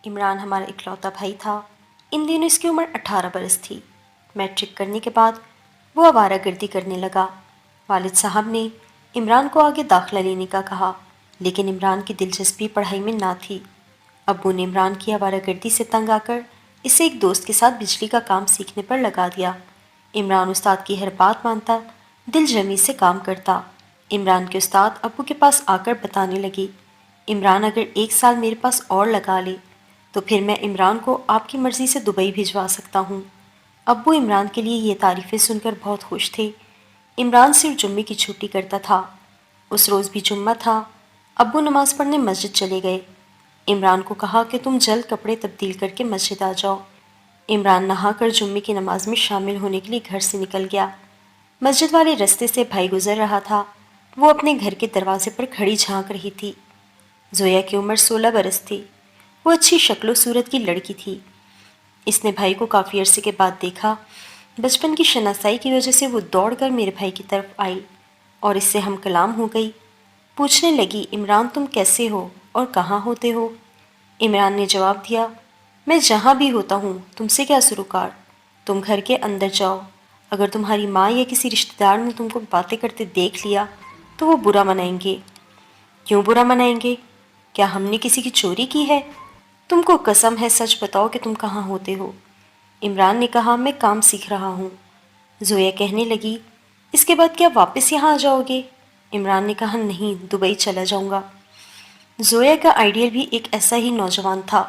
عمران ہمارا اکلوتا بھائی تھا۔ ان دنوں اس کی عمر 18 برس تھی۔ میٹرک کرنے کے بعد وہ آوارہ گردی کرنے لگا۔ والد صاحب نے عمران کو آگے داخلہ لینے کا کہا، لیکن عمران کی دلچسپی پڑھائی میں نہ تھی۔ ابو نے عمران کی آوارہ گردی سے تنگ آ کر اسے ایک دوست کے ساتھ بجلی کا کام سیکھنے پر لگا دیا۔ عمران استاد کی ہر بات مانتا، دل جمی سے کام کرتا۔ عمران کے استاد ابو کے پاس آ کر بتانے لگی، عمران اگر 1 سال میرے پاس اور لگا لے تو پھر میں عمران کو آپ کی مرضی سے دبئی بھجوا سکتا ہوں۔ ابو عمران کے لیے یہ تعریفیں سن کر بہت خوش تھے۔ عمران صرف جمعے کی چھٹی کرتا تھا۔ اس روز بھی جمعہ تھا۔ ابو نماز پڑھنے مسجد چلے گئے۔ عمران کو کہا کہ تم جلد کپڑے تبدیل کر کے مسجد آ جاؤ۔ عمران نہا کر جمعے کی نماز میں شامل ہونے کے لیے گھر سے نکل گیا۔ مسجد والے رستے سے بھائی گزر رہا تھا۔ وہ اپنے گھر کے دروازے پر کھڑی جھانک رہی تھی۔ زویا کی عمر 16 برس تھی۔ وہ اچھی شکل و صورت کی لڑکی تھی۔ اس نے بھائی کو کافی عرصے کے بعد دیکھا۔ بچپن کی شناسائی کی وجہ سے وہ دوڑ کر میرے بھائی کی طرف آئی اور اس سے ہم کلام ہو گئی۔ پوچھنے لگی، عمران تم کیسے ہو اور کہاں ہوتے ہو؟ عمران نے جواب دیا، میں جہاں بھی ہوتا ہوں، تم سے کیا سروکار؟ تم گھر کے اندر جاؤ۔ اگر تمہاری ماں یا کسی رشتہ دار نے تم کو باتیں کرتے دیکھ لیا تو وہ برا منائیں گے۔ کیوں برا منائیں گے؟ کیا ہم نے کسی کی چوری کی ہے؟ تم کو قسم ہے سچ بتاؤ کہ تم کہاں ہوتے ہو۔ عمران نے کہا، میں کام سیکھ رہا ہوں۔ زویا کہنے لگی، اس کے بعد کیا واپس یہاں آ جاؤ گے؟ عمران نے کہا، نہیں، دبئی چلا جاؤں گا۔ زویا کا آئیڈیل بھی ایک ایسا ہی نوجوان تھا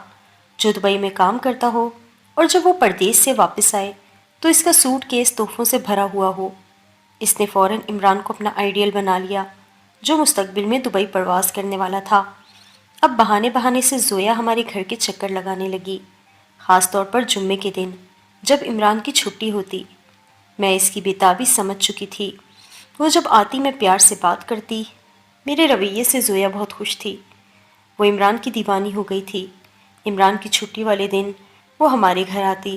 جو دبئی میں کام کرتا ہو اور جب وہ پردیس سے واپس آئے تو اس کا سوٹ کیس تحفوں سے بھرا ہوا ہو۔ اس نے فوراً عمران کو اپنا آئیڈیل بنا لیا جو مستقبل میں دبئی پرواز کرنے والا تھا۔ اب بہانے بہانے سے زویا ہمارے گھر کے چکر لگانے لگی، خاص طور پر جمعے کے دن جب عمران کی چھٹی ہوتی۔ میں اس کی بےتابی سمجھ چکی تھی۔ وہ جب آتی میں پیار سے بات کرتی۔ میرے رویے سے زویا بہت خوش تھی۔ وہ عمران کی دیوانی ہو گئی تھی۔ عمران کی چھٹی والے دن وہ ہمارے گھر آتی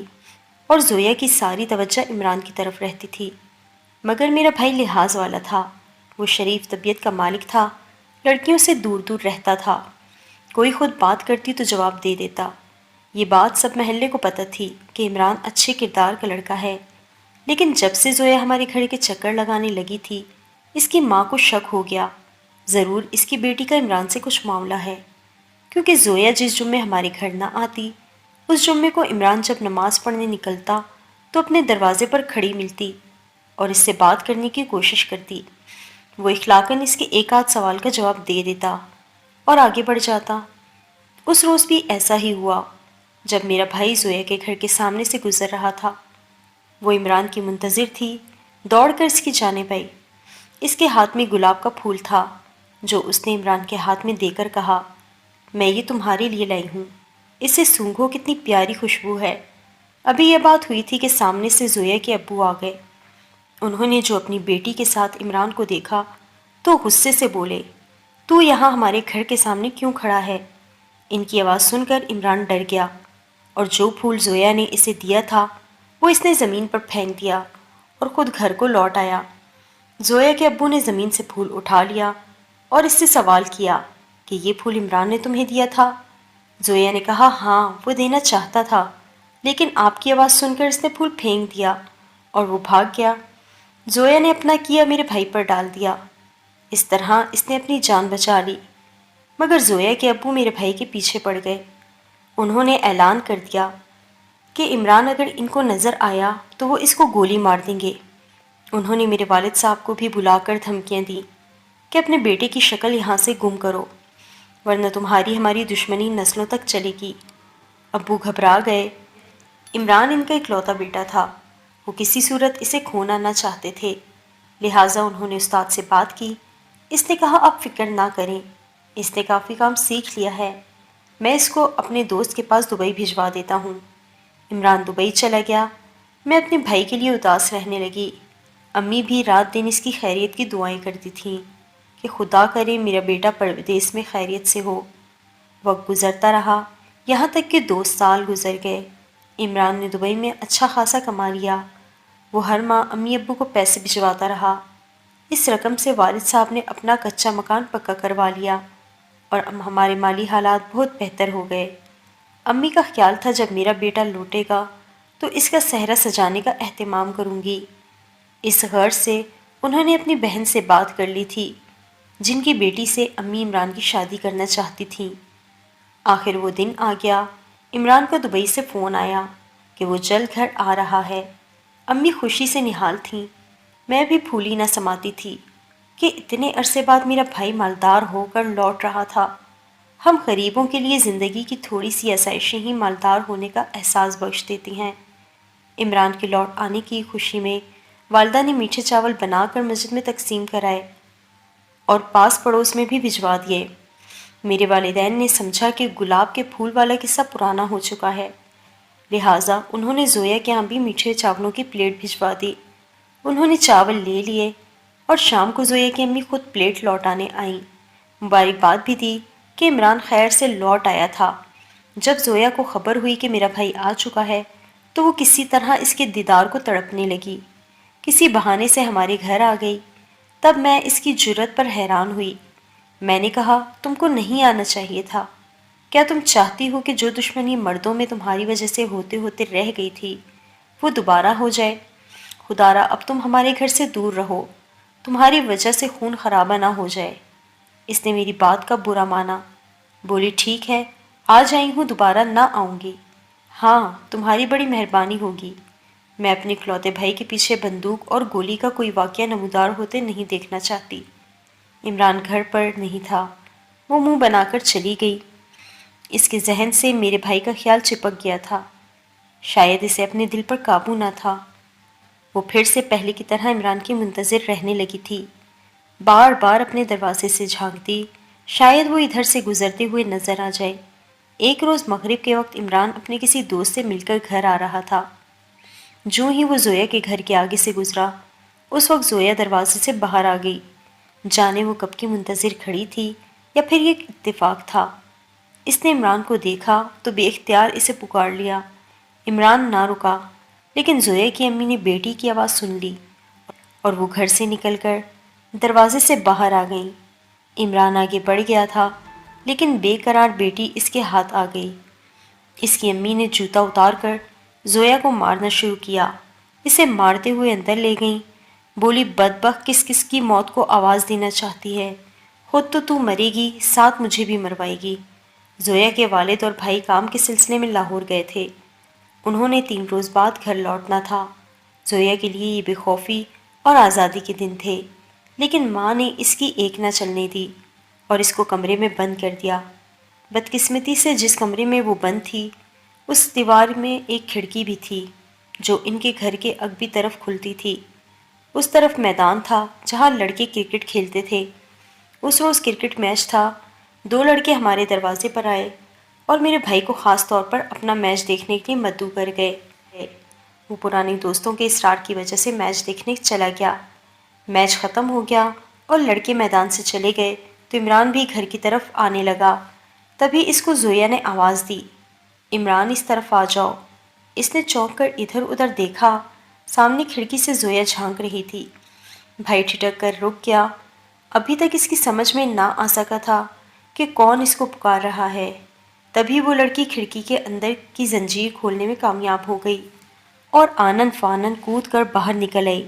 اور زویا کی ساری توجہ عمران کی طرف رہتی تھی۔ مگر میرا بھائی لحاظ والا تھا۔ وہ شریف طبیعت کا مالک تھا، لڑکیوں سے دور دور رہتا تھا۔ کوئی خود بات کرتی تو جواب دے دیتا۔ یہ بات سب محلے کو پتہ تھی کہ عمران اچھے کردار کا لڑکا ہے۔ لیکن جب سے زویا ہمارے گھر کے چکر لگانے لگی تھی، اس کی ماں کو شک ہو گیا، ضرور اس کی بیٹی کا عمران سے کچھ معاملہ ہے، کیونکہ زویا جس جمعے ہمارے گھر نہ آتی، اس جمعے کو عمران جب نماز پڑھنے نکلتا تو اپنے دروازے پر کھڑی ملتی اور اس سے بات کرنے کی کوشش کرتی۔ وہ اخلاقاً اس کے ایک آدھ سوال کا جواب دے دیتا اور آگے بڑھ جاتا۔ اس روز بھی ایسا ہی ہوا جب میرا بھائی زویا کے گھر کے سامنے سے گزر رہا تھا۔ وہ عمران کی منتظر تھی، دوڑ کر اس کی جانب آئی۔ اس کے ہاتھ میں گلاب کا پھول تھا جو اس نے عمران کے ہاتھ میں دے کر کہا، میں یہ تمہارے لیے لائی ہوں، اسے سونگھو، کتنی پیاری خوشبو ہے۔ ابھی یہ بات ہوئی تھی کہ سامنے سے زویا کے ابو آ گئے۔ انہوں نے جو اپنی بیٹی کے ساتھ عمران کو دیکھا تو غصے سے بولے، تو یہاں ہمارے گھر کے سامنے کیوں کھڑا ہے؟ ان کی آواز سن کر عمران ڈر گیا اور جو پھول زویا نے اسے دیا تھا وہ اس نے زمین پر پھینک دیا اور خود گھر کو لوٹ آیا۔ زویا کے ابو نے زمین سے پھول اٹھا لیا اور اس سے سوال کیا کہ یہ پھول عمران نے تمہیں دیا تھا؟ زویا نے کہا، ہاں، وہ دینا چاہتا تھا، لیکن آپ کی آواز سن کر اس نے پھول پھینک دیا اور وہ بھاگ گیا۔ زویا نے اپنا کیا میرے بھائی پر ڈال دیا۔ اس طرح اس نے اپنی جان بچا لی۔ مگر زویا کے ابو میرے بھائی کے پیچھے پڑ گئے۔ انہوں نے اعلان کر دیا کہ عمران اگر ان کو نظر آیا تو وہ اس کو گولی مار دیں گے۔ انہوں نے میرے والد صاحب کو بھی بلا کر دھمکیاں دیں کہ اپنے بیٹے کی شکل یہاں سے گم کرو، ورنہ تمہاری ہماری دشمنی نسلوں تک چلے گی۔ ابو گھبرا گئے۔ عمران ان کا اکلوتا بیٹا تھا۔ وہ کسی صورت اسے کھونا نہ چاہتے تھے، لہٰذا انہوں نے استاد سے بات کی۔ اس نے کہا، آپ فکر نہ کریں، اس نے کافی کام سیکھ لیا ہے، میں اس کو اپنے دوست کے پاس دبئی بھجوا دیتا ہوں۔ عمران دبئی چلا گیا۔ میں اپنے بھائی کے لیے اداس رہنے لگی۔ امی بھی رات دن اس کی خیریت کی دعائیں کرتی تھیں کہ خدا کرے میرا بیٹا پردیس میں خیریت سے ہو۔ وقت گزرتا رہا، یہاں تک کہ 2 سال گزر گئے۔ عمران نے دبئی میں اچھا خاصا کما لیا۔ وہ ہر ماہ امی ابو کو پیسے بھجواتا رہا۔ اس رقم سے والد صاحب نے اپنا کچا مکان پکا کروا لیا اور اب ہمارے مالی حالات بہت بہتر ہو گئے امی کا خیال تھا جب میرا بیٹا لوٹے گا تو اس کا صحرا سجانے کا اہتمام کروں گی۔ اس غرض سے انہوں نے اپنی بہن سے بات کر لی تھی جن کی بیٹی سے امی عمران کی شادی کرنا چاہتی تھیں۔ آخر وہ دن آ گیا۔ عمران کو دبئی سے فون آیا کہ وہ جلد گھر آ رہا ہے۔ امی خوشی سے نہال تھیں۔ میں بھی پھولی نہ سماتی تھی کہ اتنے عرصے بعد میرا بھائی مالدار ہو کر لوٹ رہا تھا۔ ہم غریبوں کے لیے زندگی کی تھوڑی سی آسائشیں ہی مالدار ہونے کا احساس بخش دیتی ہیں۔ عمران کے لوٹ آنے کی خوشی میں والدہ نے میٹھے چاول بنا کر مسجد میں تقسیم کرائے اور پاس پڑوس میں بھی بھجوا دیے۔ میرے والدین نے سمجھا کہ گلاب کے پھول والا قصہ پرانا ہو چکا ہے، لہٰذا انہوں نے زویا کے ہاں بھی میٹھے چاولوں کی پلیٹ بھجوا دی۔ انہوں نے چاول لے لیے اور شام کو زویا کی امی خود پلیٹ لوٹانے آئیں۔ مبارکباد بھی دی کہ عمران خیر سے لوٹ آیا تھا۔ جب زویا کو خبر ہوئی کہ میرا بھائی آ چکا ہے تو وہ کسی طرح اس کے دیدار کو تڑپنے لگی۔ کسی بہانے سے ہمارے گھر آ گئی۔ تب میں اس کی جرأت پر حیران ہوئی۔ میں نے کہا تم کو نہیں آنا چاہیے تھا۔ کیا تم چاہتی ہو کہ جو دشمنی مردوں میں تمہاری وجہ سے ہوتے ہوتے رہ گئی تھی وہ دوبارہ ہو جائے؟ خدارا اب تم ہمارے گھر سے دور رہو، تمہاری وجہ سے خون خرابہ نہ ہو جائے۔ اس نے میری بات کا برا مانا۔ بولی ٹھیک ہے، آ جائی ہوں، دوبارہ نہ آؤں گی۔ ہاں تمہاری بڑی مہربانی ہوگی۔ میں اپنے اکلوتے بھائی کے پیچھے بندوق اور گولی کا کوئی واقعہ نمودار ہوتے نہیں دیکھنا چاہتی۔ عمران گھر پر نہیں تھا، وہ منہ بنا کر چلی گئی۔ اس کے ذہن سے میرے بھائی کا خیال چپک گیا تھا، شاید اسے اپنے دل پر قابو نہ تھا۔ وہ پھر سے پہلے کی طرح عمران کی منتظر رہنے لگی تھی، بار بار اپنے دروازے سے جھانکتی، شاید وہ ادھر سے گزرتے ہوئے نظر آ جائے۔ ایک روز مغرب کے وقت عمران اپنے کسی دوست سے مل کر گھر آ رہا تھا۔ جوں ہی وہ زویا کے گھر کے آگے سے گزرا، اس وقت زویا دروازے سے باہر آ گئی۔ جانے وہ کب کی منتظر کھڑی تھی یا پھر یہ اتفاق تھا۔ اس نے عمران کو دیکھا تو بے اختیار اسے پکار لیا۔ عمران نہ رکا، لیکن زویا کی امی نے بیٹی کی آواز سن لی اور وہ گھر سے نکل کر دروازے سے باہر آ گئیں۔ عمران آگے بڑھ گیا تھا، لیکن بے قرار بیٹی اس کے ہاتھ آ گئی۔ اس کی امی نے جوتا اتار کر زویا کو مارنا شروع کیا۔ اسے مارتے ہوئے اندر لے گئیں۔ بولی بدبخت کس کس کی موت کو آواز دینا چاہتی ہے، خود تو مرے گی، ساتھ مجھے بھی مروائے گی۔ زویا کے والد اور بھائی کام کے سلسلے میں لاہور گئے تھے۔ انہوں نے 3 روز بعد گھر لوٹنا تھا۔ زویا کے لیے یہ بے خوفی اور آزادی کے دن تھے، لیکن ماں نے اس کی ایک نہ چلنے دی اور اس کو کمرے میں بند کر دیا۔ بدقسمتی سے جس کمرے میں وہ بند تھی اس دیوار میں ایک کھڑکی بھی تھی جو ان کے گھر کے اگبی طرف کھلتی تھی۔ اس طرف میدان تھا جہاں لڑکے کرکٹ کھیلتے تھے۔ اس روز کرکٹ میچ تھا۔ 2 لڑکے ہمارے دروازے پر آئے اور میرے بھائی کو خاص طور پر اپنا میچ دیکھنے کے لیے مدعو کر گئے۔ وہ پرانے دوستوں کے اصرار کی وجہ سے میچ دیکھنے چلا گیا۔ میچ ختم ہو گیا اور لڑکے میدان سے چلے گئے تو عمران بھی گھر کی طرف آنے لگا۔ تبھی اس کو زویا نے آواز دی، عمران اس طرف آ جاؤ۔ اس نے چونک کر ادھر ادھر دیکھا، سامنے کھڑکی سے زویا جھانک رہی تھی۔ بھائی ٹھٹک کر رک گیا۔ ابھی تک اس کی سمجھ میں نہ آ سکا تھا کہ کون اس کو پکار رہا ہے۔ تبھی وہ لڑکی کھڑکی کے اندر کی زنجیر کھولنے میں کامیاب ہو گئی اور آنن فانن کود کر باہر نکل آئی۔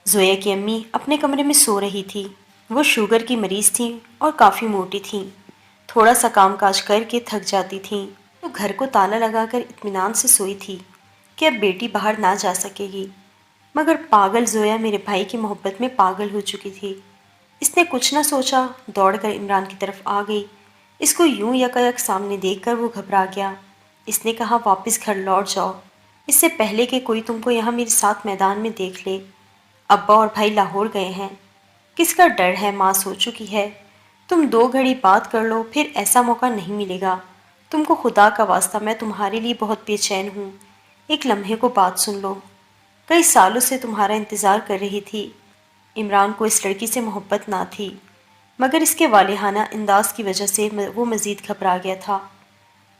زویا کی امی اپنے کمرے میں سو رہی تھی۔ وہ شوگر کی مریض تھیں اور کافی موٹی تھیں۔ تھوڑا سا کام کاج کر کے تھک جاتی تھیں تو گھر کو تالا لگا کر اطمینان سے سوئی تھی کہ اب بیٹی باہر نہ جا سکے گی۔ مگر پاگل زویا میرے بھائی کی محبت میں پاگل ہو چکی تھی۔ اس نے کچھ نہ سوچا، دوڑ کر عمران کی طرف آ گئی۔ اس کو یوں یکایک سامنے دیکھ کر وہ گھبرا گیا۔ اس نے کہا واپس گھر لوٹ جاؤ، اس سے پہلے کہ کوئی تم کو یہاں میرے ساتھ میدان میں دیکھ لے۔ ابا اور بھائی لاہور گئے ہیں، کس کا ڈر ہے، ماں سو چکی ہے۔ تم 2 گھڑی بات کر لو، پھر ایسا موقع نہیں ملے گا۔ تم کو خدا کا واسطہ، میں تمہارے لیے بہت بے چین ہوں، ایک لمحے کو بات سن لو۔ کئی سالوں سے تمہارا انتظار کر رہی تھی۔ عمران کو اس لڑکی سے محبت نہ تھی، مگر اس کے والہانہ انداز کی وجہ سے وہ مزید گھبرا گیا تھا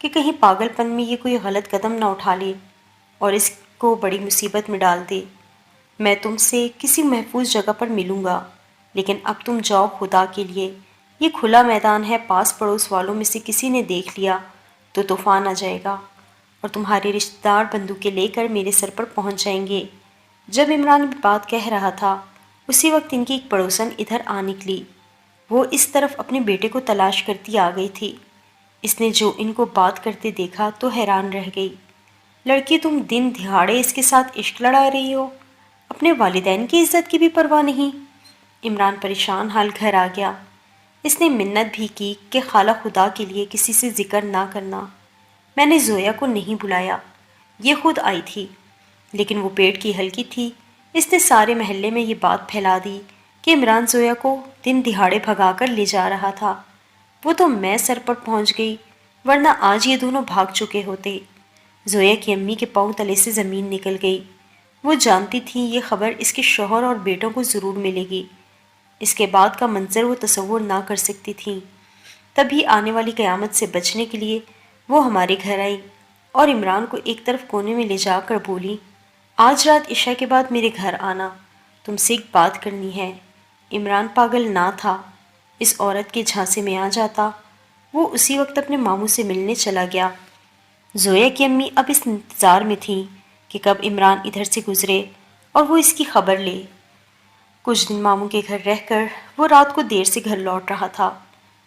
کہ کہیں پاگل پن میں یہ کوئی غلط قدم نہ اٹھا لے اور اس کو بڑی مصیبت میں ڈال دے۔ میں تم سے کسی محفوظ جگہ پر ملوں گا، لیکن اب تم جاؤ خدا کے لیے، یہ کھلا میدان ہے، پاس پڑوس والوں میں سے کسی نے دیکھ لیا تو طوفان آ جائے گا اور تمہارے رشتہ دار بندوقیں لے کر میرے سر پر پہنچ جائیں گے۔ جب عمران بات کہہ رہا تھا اسی وقت ان کی ایک پڑوسن ادھر آ نکلی۔ وہ اس طرف اپنے بیٹے کو تلاش کرتی آ گئی تھی۔ اس نے جو ان کو بات کرتے دیکھا تو حیران رہ گئی۔ لڑکی، تم دن دہاڑے اس کے ساتھ عشق لڑا رہی ہو، اپنے والدین کی عزت کی بھی پرواہ نہیں۔ عمران پریشان حال گھر آ گیا۔ اس نے منت بھی کی کہ خالہ خدا کے لیے کسی سے ذکر نہ کرنا۔ میں نے زویا کو نہیں بلایا، یہ خود آئی تھی، لیکن وہ پیٹ کی ہلکی تھی۔ اس نے سارے محلے میں یہ بات پھیلا دی کہ عمران زویا کو دن دہاڑے بھگا کر لے جا رہا تھا۔ وہ تو میں سر پر پہنچ گئی، ورنہ آج یہ دونوں بھاگ چکے ہوتے۔ زویا کی امی کے پاؤں تلے سے زمین نکل گئی۔ وہ جانتی تھی یہ خبر اس کے شوہر اور بیٹوں کو ضرور ملے گی۔ اس کے بعد کا منظر وہ تصور نہ کر سکتی تھیں۔ تبھی آنے والی قیامت سے بچنے کے لیے وہ ہمارے گھر آئی اور عمران کو ایک طرف کونے میں لے جا کر بولی، آج رات عشاء کے بعد میرے گھر آنا، تم سے ایک بات کرنی ہے۔ عمران پاگل نہ تھا، اس عورت کے جھانسے میں آ جاتا۔ وہ اسی وقت اپنے ماموں سے ملنے چلا گیا۔ زویا کی امی اب اس انتظار میں تھیں کہ کب عمران ادھر سے گزرے اور وہ اس کی خبر لے۔ کچھ دن ماموں کے گھر رہ کر وہ رات کو دیر سے گھر لوٹ رہا تھا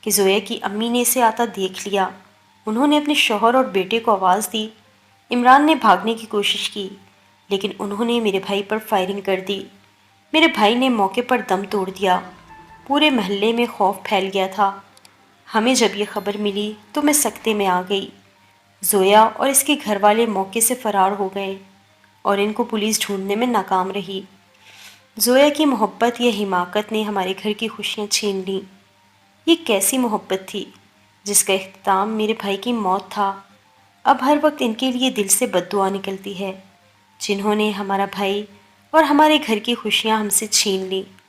کہ زویا کی امی نے اسے آتا دیکھ لیا۔ انہوں نے اپنے شوہر اور بیٹے کو آواز دی۔ عمران نے بھاگنے کی کوشش کی، لیکن انہوں نے میرے بھائی پر فائرنگ کر دی۔ میرے بھائی نے موقع پر دم توڑ دیا۔ پورے محلے میں خوف پھیل گیا تھا۔ ہمیں جب یہ خبر ملی تو میں سکتے میں آ گئی۔ زویا اور اس کے گھر والے موقع سے فرار ہو گئے اور ان کو پولیس ڈھونڈنے میں ناکام رہی۔ زویا کی محبت یا حماقت نے ہمارے گھر کی خوشیاں چھین لیں۔ یہ کیسی محبت تھی جس کا اختتام میرے بھائی کی موت تھا۔ اب ہر وقت ان کے لیے دل سے بد دعا نکلتی ہے، جنہوں نے ہمارا بھائی اور ہمارے گھر کی خوشیاں ہم سے چھین لیں۔